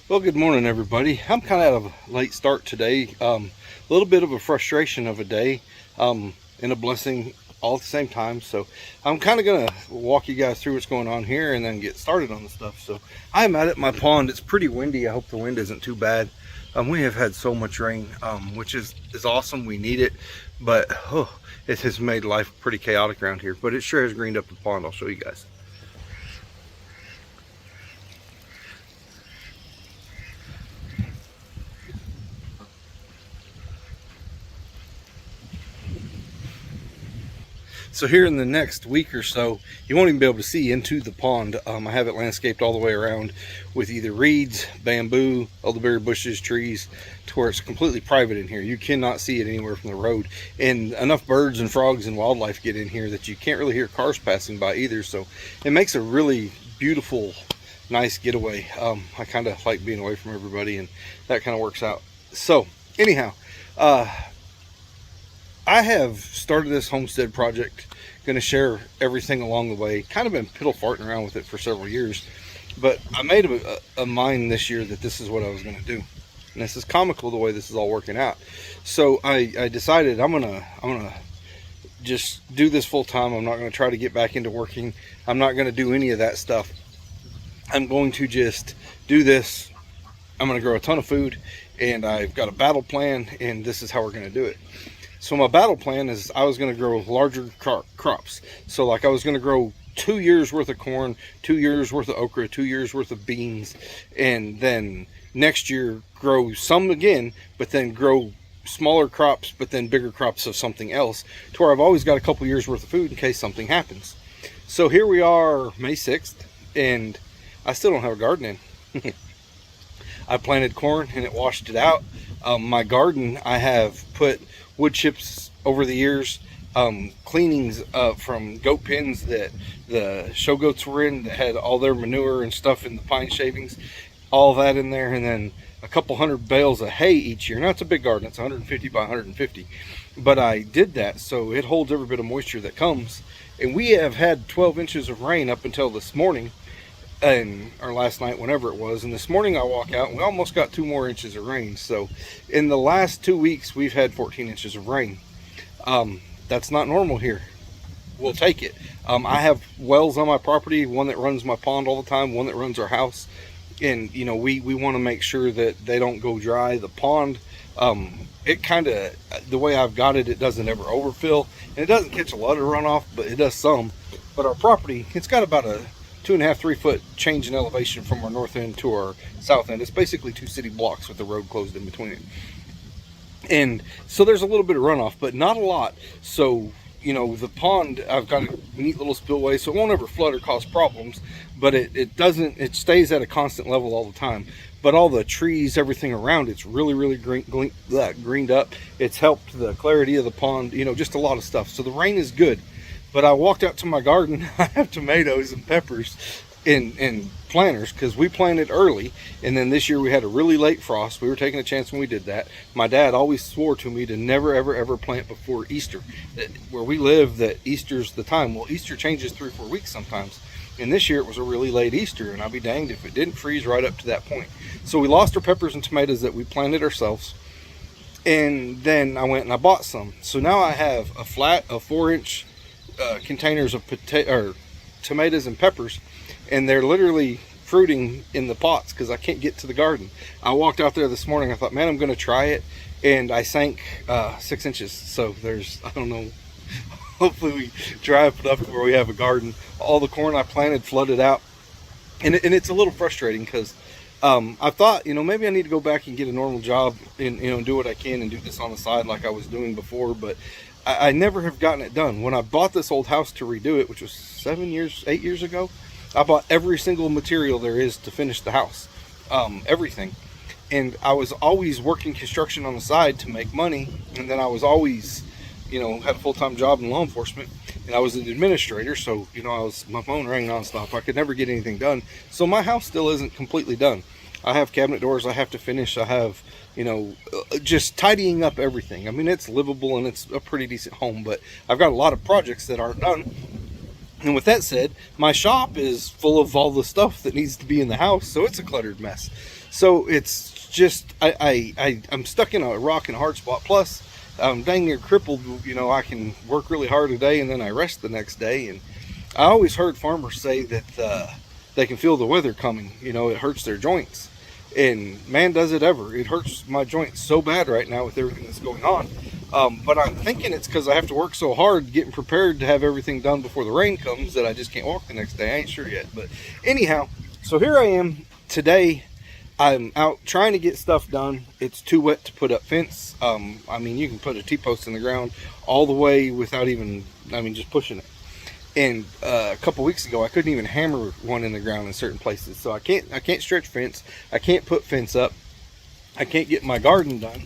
Well, good morning, everybody. I'm kind of at a late start today. A little bit of a frustration of a day, and a blessing all at the same time. So I'm kind of going to walk you guys through what's going on here and then get started on the stuff. So I'm out at my pond. It's pretty windy. I hope the wind isn't too bad. We have had so much rain, which is awesome. We need it, but it has made life pretty chaotic around here. But it sure has greened up the pond. I'll show you guys. So here in the next week or so, you won't even be able to see into the pond. I have it landscaped all the way around with either reeds, bamboo, elderberry bushes, trees, to where it's completely private in here. You cannot see it anywhere from the road. And enough birds and frogs and wildlife get in here that you can't really hear cars passing by either. So it makes a really beautiful, nice getaway. I kind of like being away from everybody, and that kind of works out. So anyhow, I have started this homestead project. Going to share everything along the way. Kind of been piddle farting around with it for several years, but I made a mind this year that this is what I was going to do. And this is comical the way this is all working out. So I decided I'm gonna just do this full time. I'm not going to try to get back into working. I'm not going to do any of that stuff. I'm going to just do this. I'm going to grow a ton of food, and I've got a battle plan, and this is how we're going to do it. So my battle plan is I was going to grow larger crops. So like I was going to grow 2 years worth of corn, 2 years worth of okra, 2 years worth of beans, and then next year grow some again, but then grow smaller crops, but then bigger crops of something else, to where I've always got a couple years worth of food in case something happens. So here we are, May 6th, and I still don't have a garden in. I planted corn and it washed it out. My garden, I have put wood chips over the years, cleanings from goat pens that the show goats were in, that had all their manure and stuff in the pine shavings, all that in there, and then a couple hundred bales of hay each year. Now it's a big garden, it's 150 by 150, but I did that so it holds every bit of moisture that comes. And we have had 12 inches of rain up until this morning, or last night, whenever it was. And this morning I walk out and we almost got 2 more inches of rain. So in the last 2 weeks we've had 14 inches of rain. That's not normal here. We'll take it. I have wells on my property, one that runs my pond all the time, one that runs our house, and you know, we want to make sure that they don't go dry. The pond, it kind of, the way I've got it, it doesn't ever overfill, and it doesn't catch a lot of runoff, but it does some. But our property, it's got about a 2.5–3 foot change in elevation from our north end to our south end. It's basically 2 city blocks with the road closed in between it. And so there's a little bit of runoff, but not a lot. So, you know, the pond, I've got a neat little spillway, so it won't ever flood or cause problems, but it stays at a constant level all the time. But all the trees, everything around it's really greened up. It's helped the clarity of the pond, you know, just a lot of stuff. So the rain is good. But I walked out to my garden. I have tomatoes and peppers in planters because we planted early, and then this year we had a really late frost. We were taking a chance when we did that. My dad always swore to me to never ever plant before Easter. Where we live, that Easter's the time. Well, Easter changes 3 or 4 weeks sometimes, and this year it was a really late Easter, and I'll be danged if it didn't freeze right up to that point. So we lost our peppers and tomatoes that we planted ourselves, and then I went and I bought some. So now I have a 4-inch containers of tomatoes and peppers, and they're literally fruiting in the pots because I can't get to the garden. I walked out there this morning. I thought, man, I'm going to try it, and I sank 6 inches. So there's, I don't know, hopefully we dry up enough where we have a garden. All the corn I planted flooded out, and it's a little frustrating because I thought, you know, maybe I need to go back and get a normal job and, you know, do what I can and do this on the side like I was doing before, but I never have gotten it done. When I bought this old house to redo it, which was 8 years ago, I bought every single material there is to finish the house, everything. And I was always working construction on the side to make money, and then I was always, you know, had a full-time job in law enforcement, and I was an administrator, so, you know, my phone rang nonstop. I could never get anything done. So my house still isn't completely done. I have cabinet doors I have to finish. I have, you know, just tidying up everything. I mean, it's livable and it's a pretty decent home, but I've got a lot of projects that aren't done. And with that said, my shop is full of all the stuff that needs to be in the house, so it's a cluttered mess. So it's just, I'm stuck in a rock and a hard spot. Plus, I'm dang near crippled. You know, I can work really hard today and then I rest the next day. And I always heard farmers say that they can feel the weather coming. You know, it hurts their joints. And man, does it ever. It hurts my joints so bad right now with everything that's going on. But I'm thinking it's because I have to work so hard getting prepared to have everything done before the rain comes that I just can't walk the next day. I ain't sure yet. But anyhow, so here I am today. I'm out trying to get stuff done. It's too wet to put up fence. I mean, you can put a T-post in the ground all the way without even, just pushing it. And a couple weeks ago, I couldn't even hammer one in the ground in certain places. So I can't stretch fence. I can't put fence up. I can't get my garden done.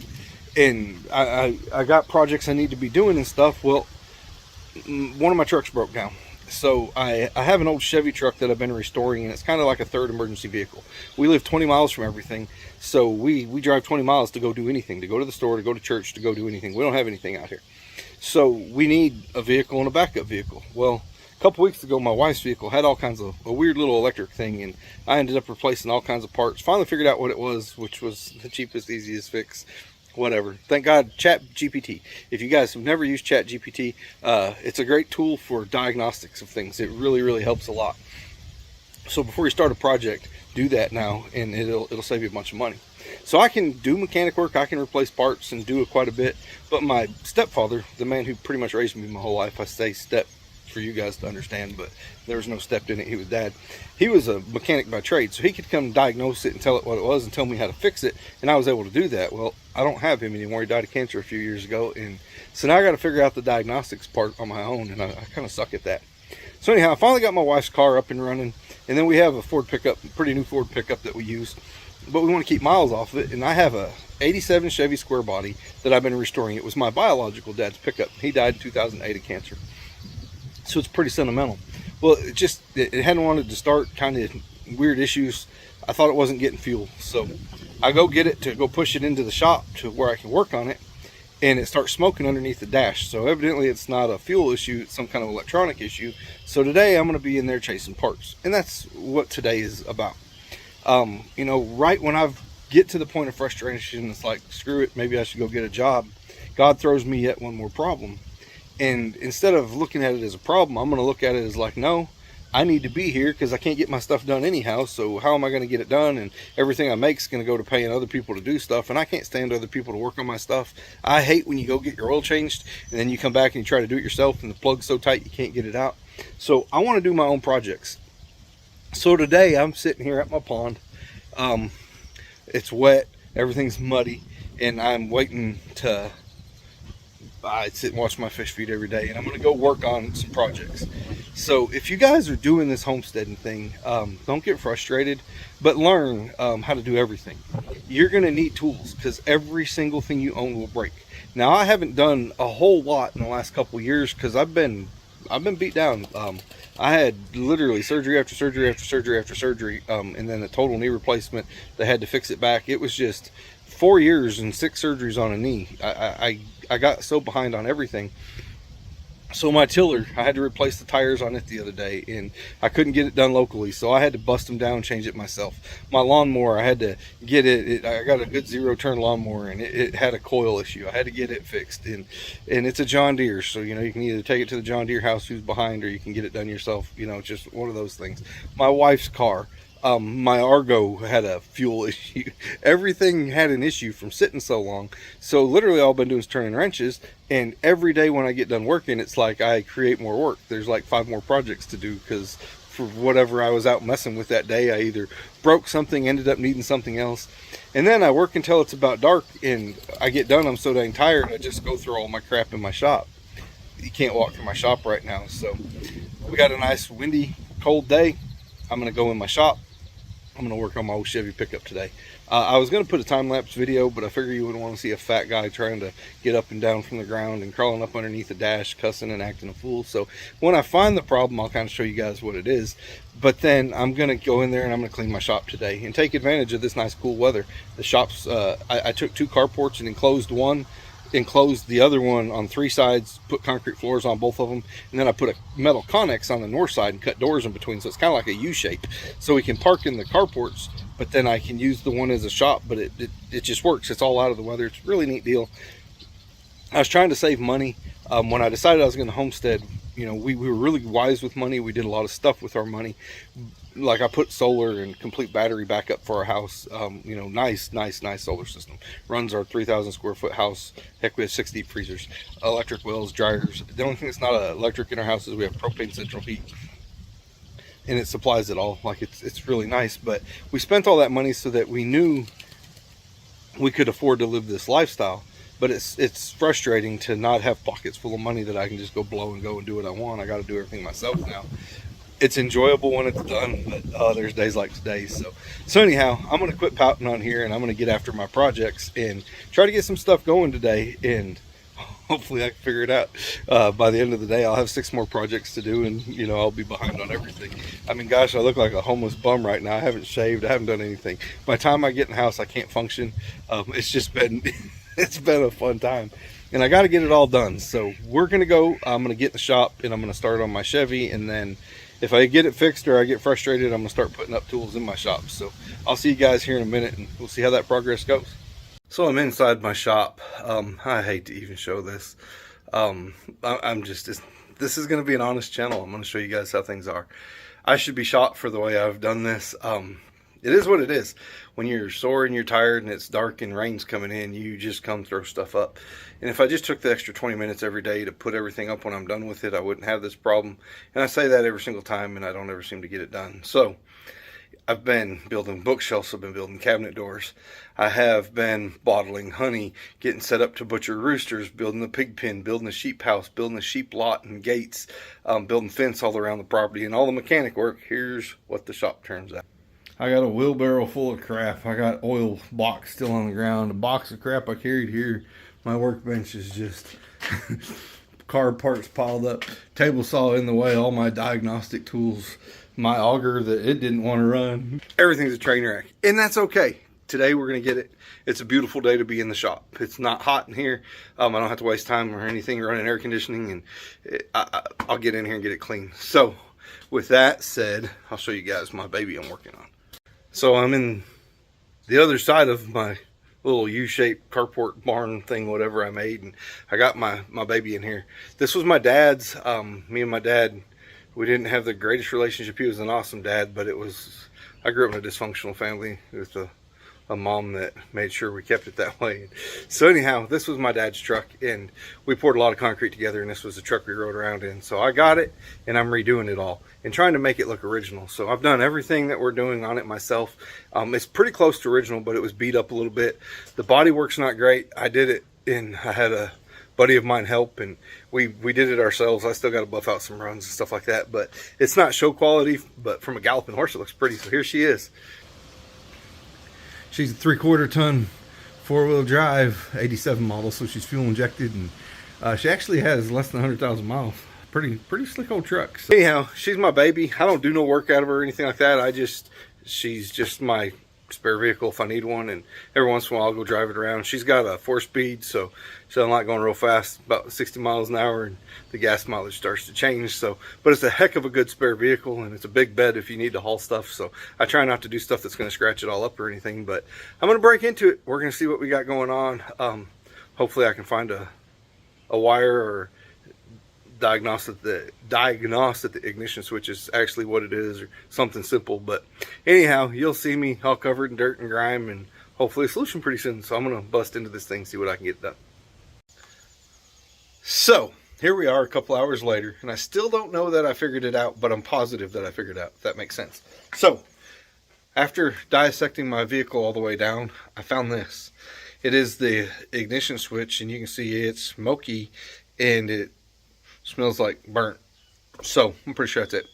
And I got projects I need to be doing and stuff. Well, one of my trucks broke down. So I have an old Chevy truck that I've been restoring, and it's kind of like a third emergency vehicle. We live 20 miles from everything, so we drive 20 miles to go do anything, to go to the store, to go to church, to go do anything. We don't have anything out here. So we need a vehicle and a backup vehicle. Well, a couple weeks ago, my wife's vehicle had all kinds of a weird little electric thing, and I ended up replacing all kinds of parts. Finally figured out what it was, which was the cheapest, easiest fix. Whatever. Thank God, Chat GPT. If you guys have never used Chat GPT, it's a great tool for diagnostics of things. It really, really helps a lot. So before you start a project, do that now, and it'll save you a bunch of money. So I can do mechanic work, I can replace parts and do it quite a bit. But my stepfather, the man who pretty much raised me my whole life, I say step for you guys to understand, but there was no step in it. He was dad. He was a mechanic by trade, so he could come diagnose it and tell it what it was and tell me how to fix it, and I was able to do that. Well, I don't have him anymore. He died of cancer a few years ago, and so now I got to figure out the diagnostics part on my own, and I kind of suck at that. So anyhow, I finally got my wife's car up and running, and then we have a Ford pickup, pretty new Ford pickup that we use, but we want to keep miles off of it. And I have a 87 Chevy Square Body that I've been restoring. It was my biological dad's pickup. He died in 2008 of cancer, so it's pretty sentimental. Well, it hadn't wanted to start, kind of weird issues. I thought it wasn't getting fuel, so I go get it to go push it into the shop to where I can work on it, and it starts smoking underneath the dash. So evidently it's not a fuel issue, it's some kind of electronic issue. So today I'm going to be in there chasing parts, and that's what today is about. You know, right when I get to the point of frustration, it's like, screw it, maybe I should go get a job, God throws me yet one more problem. And instead of looking at it as a problem, I'm going to look at it as like, no, I need to be here because I can't get my stuff done anyhow. So how am I going to get it done? And everything I make is going to go to paying other people to do stuff. And I can't stand other people to work on my stuff. I hate when you go get your oil changed and then you come back and you try to do it yourself and the plug's so tight you can't get it out. So I want to do my own projects. So today I'm sitting here at my pond. It's wet, everything's muddy, and I'm waiting to I sit and watch my fish feed every day, and I'm going to go work on some projects. So if you guys are doing this homesteading thing, don't get frustrated, but learn how to do everything. You're going to need tools because every single thing you own will break. Now, I haven't done a whole lot in the last couple years because I've been beat down. I had literally surgery after surgery after surgery after surgery, and then a total knee replacement. They had to fix it back. It was just 4 years and 6 surgeries on a knee. I got so behind on everything. So my tiller, I had to replace the tires on it the other day, and I couldn't get it done locally, so I had to bust them down and change it myself. My lawnmower, I had to get I got a good 0-turn lawnmower, and it had a coil issue. I had to get it fixed, and it's a John Deere, so you know, you can either take it to the John Deere house who's behind, or you can get it done yourself. You know, it's just one of those things. My wife's car, my Argo had a fuel issue. Everything had an issue from sitting so long. So literally all I've been doing is turning wrenches, and every day when I get done working, it's like I create more work. There's like 5 more projects to do because for whatever I was out messing with that day, I either broke something, ended up needing something else. And then I work until it's about dark, and I get done, I'm so dang tired, I just go through all my crap in my shop. You can't walk through my shop right now. So we got a nice windy, cold day. I'm gonna go in my shop. I'm going to work on my old Chevy pickup today. I was going to put a time-lapse video, but I figure you wouldn't want to see a fat guy trying to get up and down from the ground and crawling up underneath the dash, cussing and acting a fool. So when I find the problem, I'll kind of show you guys what it is. But then I'm going to go in there and I'm going to clean my shop today and take advantage of this nice cool weather. The shop's, I took 2 carports and enclosed one enclosed the other one on 3 sides, put concrete floors on both of them, and then I put a metal connex on the north side and cut doors in between, so it's kind of like a U shape, so we can park in the carports, but then I can use the one as a shop. But it just works. It's all out of the weather. It's a really neat deal. I was trying to save money. When I decided I was going to homestead, you know, we were really wise with money. We did a lot of stuff with our money. Like I put solar and complete battery backup for our house. You know, nice solar system. Runs our 3,000 square foot house. Heck, we have 6 deep freezers, electric wells, dryers. The only thing that's not electric in our house is we have propane central heat, and it supplies it all. Like it's really nice. But we spent all that money so that we knew we could afford to live this lifestyle. But it's frustrating to not have pockets full of money that I can just go blow and go and do what I want. I got to do everything myself now. It's enjoyable when it's done, but there's days like today. So anyhow, I'm going to quit pouting on here, and I'm going to get after my projects and try to get some stuff going today, and hopefully I can figure it out. By the end of the day, I'll have 6 more projects to do, and you know, I'll be behind on everything. I mean, gosh, I look like a homeless bum right now. I haven't shaved. I haven't done anything. By the time I get in the house, I can't function. It's just been it's been a fun time, and I got to get it all done. So we're gonna go. I'm gonna get in the shop, and I'm gonna start on my Chevy, and then if I get it fixed or I get frustrated, I'm gonna start putting up tools in my shop. So I'll see you guys here in a minute, and we'll see how that progress goes. So I'm inside my shop. I hate to even show this. This is gonna be an honest channel. I'm gonna show you guys how things are. I should be shot for the way I've done this. It is what it is. When you're sore and you're tired and it's dark and rain's coming in, you just come throw stuff up. And if I just took the extra 20 minutes every day to put everything up when I'm done with it, I wouldn't have this problem. And I say that every single time, and I don't ever seem to get it done. So I've been building bookshelves. I've been building cabinet doors. I have been bottling honey, getting set up to butcher roosters, building the pig pen, building the sheep house, building the sheep lot and gates, building fence all around the property, and all the mechanic work. Here's what the shop turns out. I got a wheelbarrow full of crap. I got oil box still on the ground. A box of crap I carried here. My workbench is just car parts piled up. Table saw in the way. All my diagnostic tools. My auger that it didn't want to run. Everything's a train wreck. And that's okay. Today we're going to get it. It's a beautiful day to be in the shop. It's not hot in here. I don't have to waste time or anything running air conditioning. And I'll get in here and get it clean. So with that said, I'll show you guys my baby I'm working on. So I'm in the other side of my little U-shaped carport barn thing, whatever I made, and I got my baby in here. This was my dad's. Me and my dad, we didn't have the greatest relationship. He was an awesome dad, but I grew up in a dysfunctional family with a mom that made sure we kept it that way. So anyhow, this was my dad's truck, and we poured a lot of concrete together, and this was the truck we rode around in. So I got it, and I'm redoing it all and trying to make it look original. So I've done everything that we're doing on it myself. It's pretty close to original, but it was beat up a little bit. The body work's not great. I did it, and I had a buddy of mine help, and we did it ourselves. I still got to buff out some runs and stuff like that, but it's not show quality. But from a galloping horse, it looks pretty. So here she is. She's a 3/4 ton 4-wheel drive 87 model, so she's fuel injected, and she actually has less than 100,000 miles. Pretty slick old truck. So anyhow, she's my baby. I don't do no work out of her or anything like that. She's just my spare vehicle if I need one, and every once in a while I'll go drive it around. She's got a 4-speed, so she doesn't like going real fast, about 60 miles an hour, and the gas mileage starts to change. So, but it's a heck of a good spare vehicle, and it's a big bed if you need to haul stuff. So I try not to do stuff that's going to scratch it all up or anything, but I'm going to break into it. We're going to see what we got going on. Hopefully I can find a wire or diagnose that the ignition switch is actually what it is, or something simple. But anyhow, you'll see me all covered in dirt and grime, and hopefully a solution pretty soon. So I'm gonna bust into this thing, see what I can get done. So here we are a couple hours later, and I still don't know that I figured it out, but I'm positive that I figured it out, if that makes sense. So after dissecting my vehicle all the way down, I found this. It is the ignition switch, and you can see it's smoky and it smells like burnt. So I'm pretty sure that's it.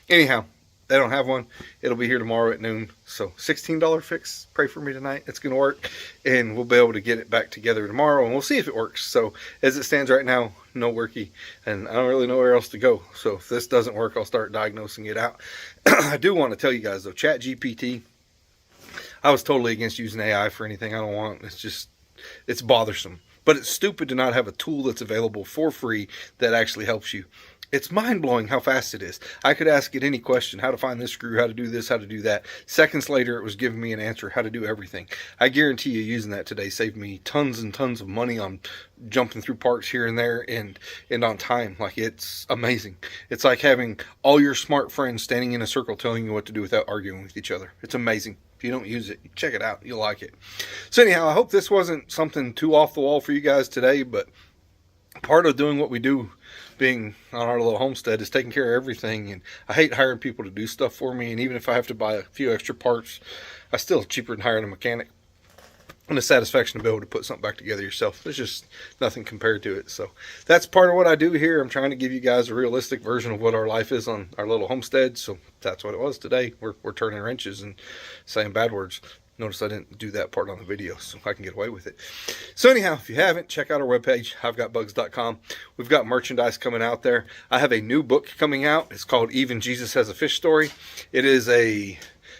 Anyhow, they don't have one. It'll be here tomorrow at noon. So $16 fix. Pray for me tonight. It's going to work, and we'll be able to get it back together tomorrow, and we'll see if it works. So as it stands right now, no worky, and I don't really know where else to go. So if this doesn't work, I'll start diagnosing it out. I do want to tell you guys though, Chat GPT, I was totally against using AI for anything I don't want. It's bothersome. But it's stupid to not have a tool that's available for free that actually helps you. It's mind-blowing how fast it is. I could ask it any question, how to find this screw, how to do this, how to do that. Seconds later, it was giving me an answer, how to do everything. I guarantee you using that today saved me tons and tons of money on jumping through parts here and there and on time. Like, it's amazing. It's like having all your smart friends standing in a circle telling you what to do without arguing with each other. It's amazing. If you don't use it, check it out. You'll like it. So anyhow, I hope this wasn't something too off the wall for you guys today, but part of doing what we do, being on our little homestead, is taking care of everything. And I hate hiring people to do stuff for me. And even if I have to buy a few extra parts, I still cheaper than hiring a mechanic. And the satisfaction to be able to put something back together yourself, there's just nothing compared to it. So that's part of what I do here. I'm trying to give you guys a realistic version of what our life is on our little homestead. So that's what it was today. We're turning wrenches and saying bad words. Notice I didn't do that part on the video, so I can get away with it. So anyhow, if you haven't, check out our webpage, I'veGotBugs.com. We've got merchandise coming out there. I have a new book coming out. It's called Even Jesus Has a Fish Story. It is a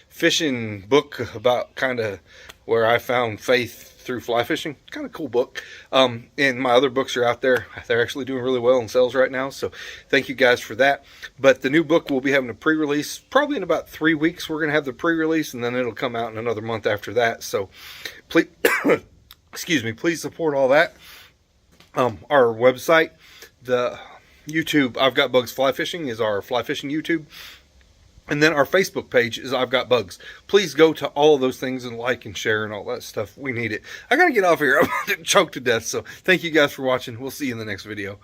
fishing book about kind of where I found faith through fly fishing. Kind of cool book. And my other books are out there. They're actually doing really well in sales right now, so thank you guys for that. But the new book, will be having a pre-release probably in about 3 weeks. We're going to have the pre-release, and then it'll come out in another month after that. So please excuse me, please support all that. Our website, the YouTube I've Got Bugs Fly Fishing, is our fly fishing YouTube. And then our Facebook page is I've Got Bugs. Please go to all of those things and like and share and all that stuff. We need it. I got to get off here. I'm going to choke to death. So thank you guys for watching. We'll see you in the next video.